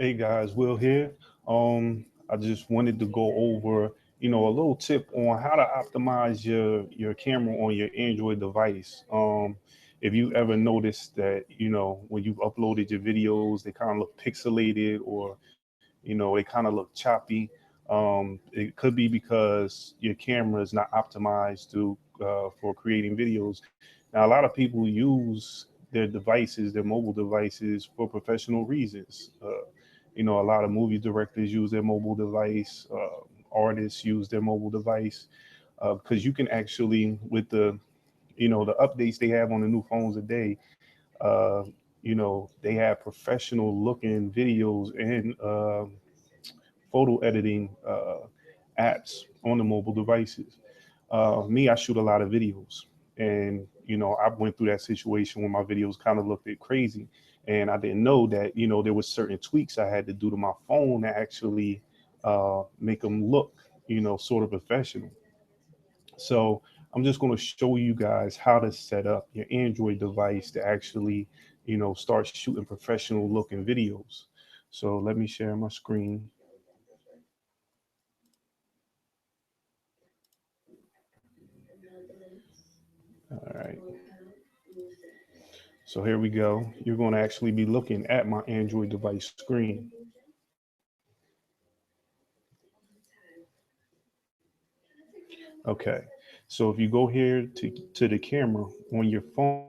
Hey guys, Will here. I just wanted to go over, a little tip on how to optimize your camera on your Android device. If you ever noticed that, when you've uploaded your videos, they kind of look pixelated or, they kind of look choppy. It could be because your camera is not optimized for creating videos. Now, a lot of people use their devices, their mobile devices, for professional reasons. A lot of movie directors use their mobile device. Artists use their mobile device because you can actually, with the updates they have on the new phones today, uh, they have professional looking videos and photo editing apps on the mobile devices. Me, I shoot a lot of videos, and I went through that situation where my videos kind of looked crazy, and I didn't know that there was certain tweaks I had to do to my phone to actually make them look sort of professional. So I'm just going to show you guys how to set up your Android device to actually start shooting professional looking videos. So let me share my screen. All right. So here we go. You're going to actually be looking at my Android device screen. Okay. So if you go here to the camera on your phone,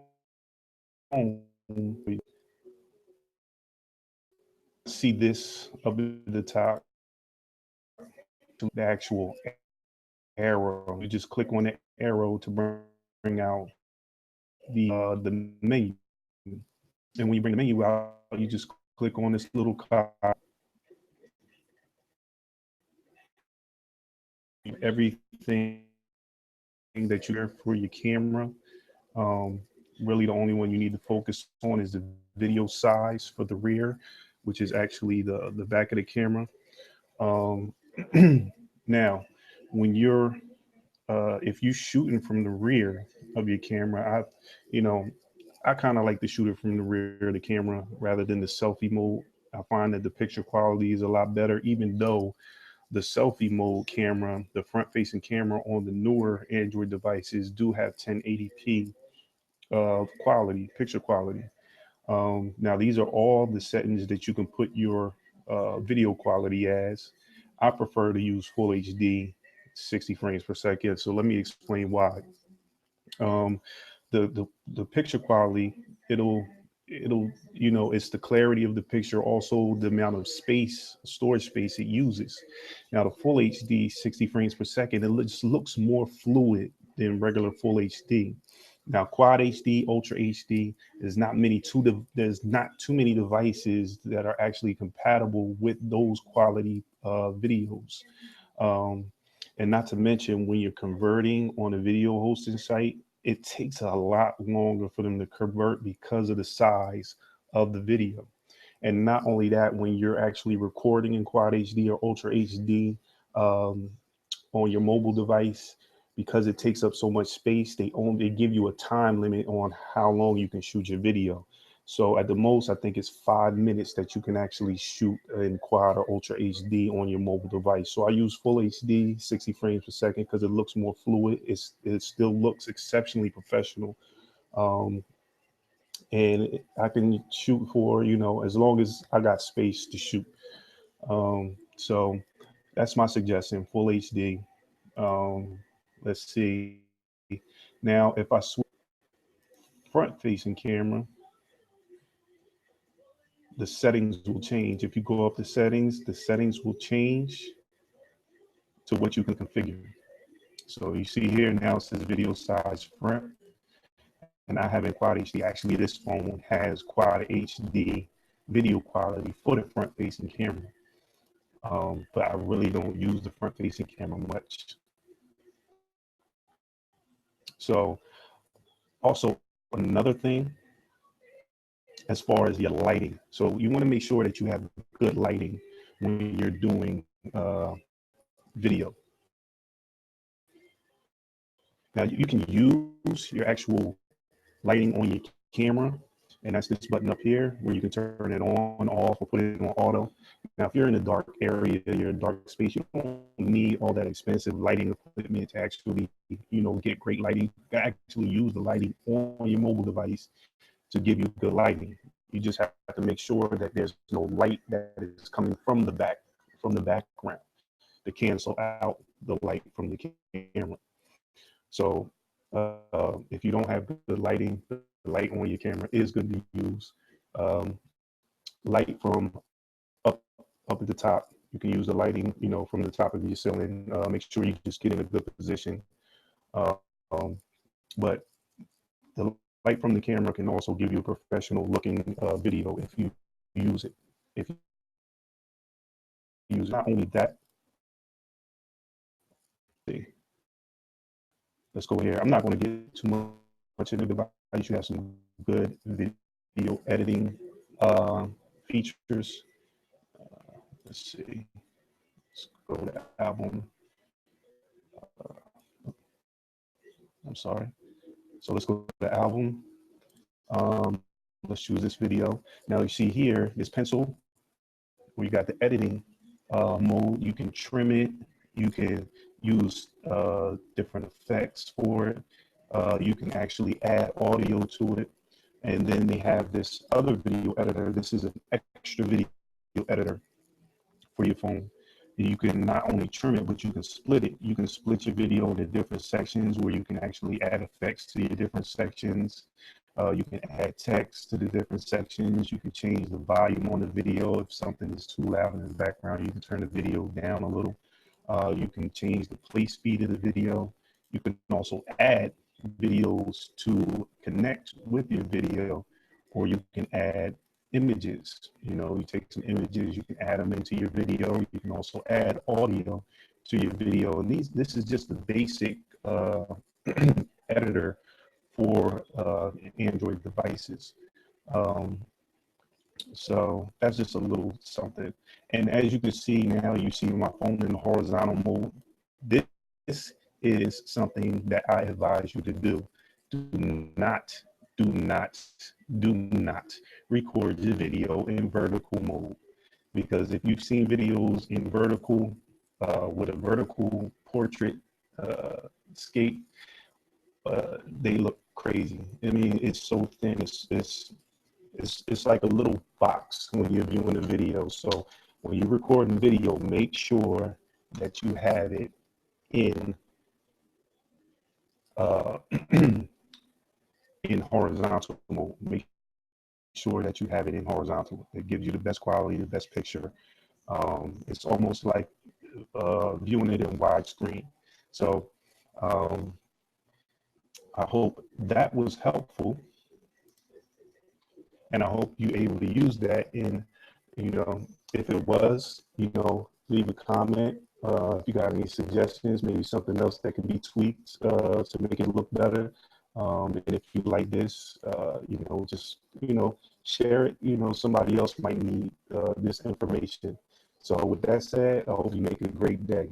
see this up at the top, the actual arrow. You just click on the arrow to bring out the menu. And when you bring the menu out, you just click on this little cloud. Everything that you have for your camera. Um, Really, the only one you need to focus on is the video size for the rear, which is actually the back of the camera. Um, Now, when you're if you shooting from the rear of your camera, you know, I kind of like to shoot it from the rear of the camera rather than the selfie mode. I find that the picture quality is a lot better, even though the selfie mode camera, the front facing camera on the newer Android devices do have 1080p quality, picture quality. Now, these are all the settings that you can put your video quality as. I prefer to use full HD, 60 frames per second. So let me explain why. Um, the picture quality, it'll it's the clarity of the picture, also the amount of space, storage space it uses. Now, the full HD, 60 frames per second, just looks more fluid than regular full HD. Now, Quad HD, Ultra HD, there's not too many devices that are actually compatible with those quality videos. Um, and not to mention, when you're converting on a video hosting site, it takes a lot longer for them to convert because of the size of the video. And not only that, when you're actually recording in Quad HD or Ultra HD, um, on your mobile device, because it takes up so much space, they give you a time limit on how long you can shoot your video. So at the most, I think it's 5 minutes that you can actually shoot in Quad or Ultra HD on your mobile device. So I use Full HD, 60 frames per second, because it looks more fluid. It still looks exceptionally professional, um, and I can shoot for as long as I got space to shoot. So that's my suggestion, Full HD. Um, let's see. Now, if I switch front facing camera, the settings will change. If you go up the settings will change to what you can configure. So you see here now it says video size front, and I have in Quad HD. Actually, this phone has Quad HD video quality for the front facing camera. But I really don't use the front facing camera much. So, also another thing, as far as your lighting. So you want to make sure that you have good lighting when you're doing video. Now you can use your actual lighting on your camera And that's this button up here where you can turn it on, off, or put it on auto. Now, if you're in a dark area, you're in a dark space, you don't need all that expensive lighting equipment to actually, get great lighting. You can actually use the lighting on your mobile device to give you good lighting. You just have to make sure that there's no light that is coming from the background to cancel out the light from the camera. So if you don't have good lighting, the light on your camera is good to use. Um, Light from up up at the top. You can use the lighting, from the top of your ceiling. Make sure you just get in a good position. Um, but the light from the camera can also give you a professional looking video if you use it. If you use not only that, let's go here. I'm not going to get too much into the device. You have some good video editing features. Let's see. Let's go to album. I'm sorry. So let's go to the album. Let's choose this video. Now you see here, this pencil, where you got the editing mode. You can trim it. You can use different effects for it. You can actually add audio to it. And then they have this other video editor. This is an extra video editor for your phone. You can not only trim it, but you can split it. You can split your video into different sections where you can actually add effects to your different sections. You can add text to the different sections. You can change the volume on the video. If something is too loud in the background, you can turn the video down a little. You can change the play speed of the video. You can also add videos to connect with your video, or you can add images. You take some images, you can add them into your video. You can also add audio to your video. And this is just the basic editor for Android devices. So that's just a little something. And as you can see now, you see my phone in the horizontal mode. This is something that I advise you to do. Do not record your video in vertical mode, because if you've seen videos in vertical with a vertical portrait scape, they look crazy. I mean, it's so thin. It's like a little box when you're viewing a video. So when you're recording video, make sure that you have it in in horizontal mode. Make sure that you have it in horizontal. It gives you the best quality, the best picture. It's almost like viewing it in widescreen. So I hope that was helpful, and I hope you're able to use that. And if it was, leave a comment. If you got any suggestions, maybe something else that can be tweaked to make it look better. And if you like this, just share it. Somebody else might need this information. So with that said, I hope you make a great day.